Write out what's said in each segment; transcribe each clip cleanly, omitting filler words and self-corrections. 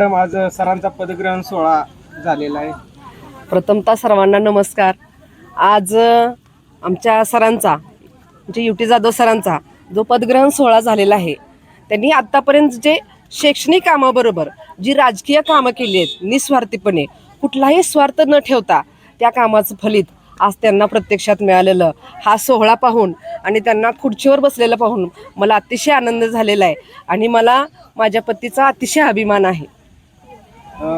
आज सरांचा पदग्रहण सोहळा झालेला आहे. प्रथमतः सर्वांना नमस्कार. आज आमच्या सरांचा म्हणजे युटी जाधव सरांचा जो पदग्रहण सोहळा झालेला आहे, त्यांनी आत्तापर्यंत जे शैक्षणिक कामाबरोबर जी राजकीय कामं केली आहेत निस्वार्थीपणे, कुठलाही स्वार्थ न ठेवता त्या कामाचं फलित आज त्यांना प्रत्यक्षात मिळालेलं, हा सोहळा पाहून आणि त्यांना खुर्चीवर बसलेलं पाहून मला अतिशय आनंद झालेला आहे आणि मला माझ्या पतीचा अतिशय अभिमान आहे.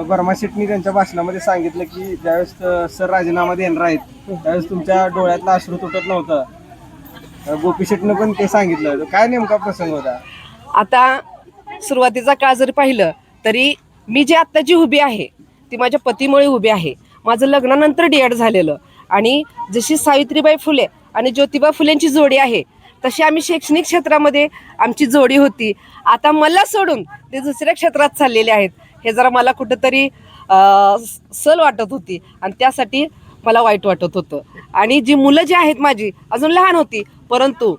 वर्मा शेट्टी त्यांच्या भाषणामध्ये सांगितलं की ज्यावेळेस सर राजीनामा देणार आहेत त्यावेळेस तुमच्या डोळ्यातला अश्रू तुटत नव्हतं. गोपी शेट्टीनं पण ते सांगितलं. काय नेमका प्रसंग होता? आता सुरुवातीचा काळ जरी पाहिलं तरी मी जी आत्ता जी उभी आहे ती माझ्या पतीमुळे उभी आहे. माझं लग्नानंतर डी.एड. झालेलं आणि जशी सावित्रीबाई फुले आणि ज्योतिबा फुलेंची जोडी आहे तशी आम्ही शैक्षणिक क्षेत्रामध्ये आमची जोडी होती. आता मला सोडून ते दुसऱ्या क्षेत्रात चाललेले आहेत, हे जरा मला कुठंतरी सल वाटत होती आणि त्यासाठी मला वाईट वाटत होतं. आणि जी मुलं जी आहेत माझी अजून लहान होती, परंतु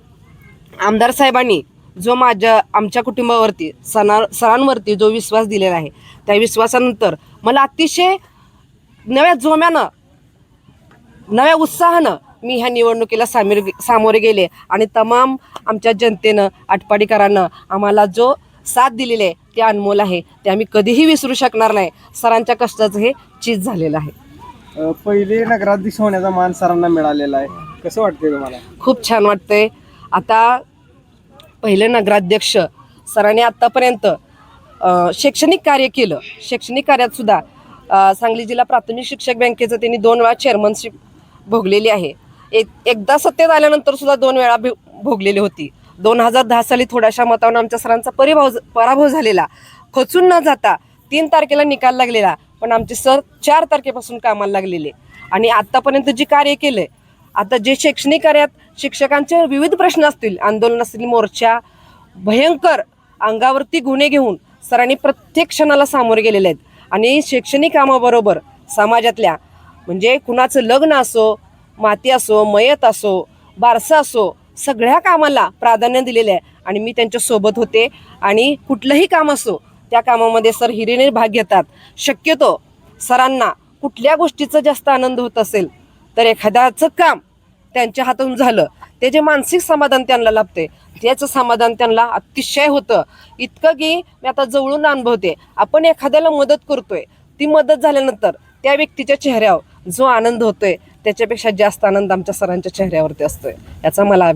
आमदार साहेबांनी जो आमच्या कुटुंबावरती सरांवरती जो विश्वास दिलेला आहे, त्या विश्वासानंतर मला अतिशय नव्या जोम्यानं नव्या उत्साहानं मी ह्या निवडणुकीला सामोरे गेले आणि तमाम आमच्या जनतेनं आटपाडीकरांना आम्हाला जो साथ दिलेली आहे ते अनमोल आहे, ते आम्ही कधीही विसरू शकणार नाही. सरांच्या कष्टाचं हे चीज झालेलं आहे. पहिले नगराध्यक्ष होण्याचा मान सरांना मिळालेला आहे, कसं वाटतंय तुम्हाला? खूप छान वाटतंय. आता पहिले नगराध्यक्ष सरांनी आत्तापर्यंत शैक्षणिक कार्य केलं. शैक्षणिक कार्यात सुद्धा सांगली जिल्हा प्राथमिक शिक्षक बँकेचं त्यांनी 2 वेळा चेअरमनशिप भोगलेली आहे. एकदा सत्तेत आल्यानंतर सुद्धा 2 वेळा भोगलेली होती. 2010 साली थोड्याशा मतावरून आमच्या सरांचा पराभव झालेला. खचून न जाता 3 तारखेला निकाल लागलेला, पण आमचे सर 4 तारखेपासून कामाला लागलेले आणि आत्तापर्यंत जे कार्य केलंय, आता जे शैक्षणिक कार्यात शिक्षकांचे विविध प्रश्न असतील, आंदोलन असतील, मोर्चा, भयंकर अंगावरती गुन्हे घेऊन सरांनी प्रत्येक क्षणाला सामोरे गेलेले आहेत. आणि शैक्षणिक कामाबरोबर समाजातल्या म्हणजे कुणाचं लग्न असो, माती असो, मयत असो, बारसं असो, सगळ्या कामाला प्राधान्य दिलेलं आहे आणि मी त्यांच्या सोबत होते. आणि कुठलंही काम असो त्या कामामध्ये सर हिरीने भाग घेतात. शक्यतो सरांना कुठल्या गोष्टीचा जास्त आनंद होत असेल तर एखाद्याचं काम त्यांच्या हातून झालं, ते जे मानसिक समाधान त्यांना लाभते त्याचं समाधान त्यांना अतिशय होतं. इतकं की मी आता जवळून अनुभवते, आपण एखाद्याला मदत करतोय, ती मदत झाल्यानंतर त्या व्यक्तीच्या चेहऱ्यावर जो आनंद होतोय त्याच्यापेक्षा जास्त आनंद आमच्या सरांच्या चेहऱ्यावरती असतोय, याचा मला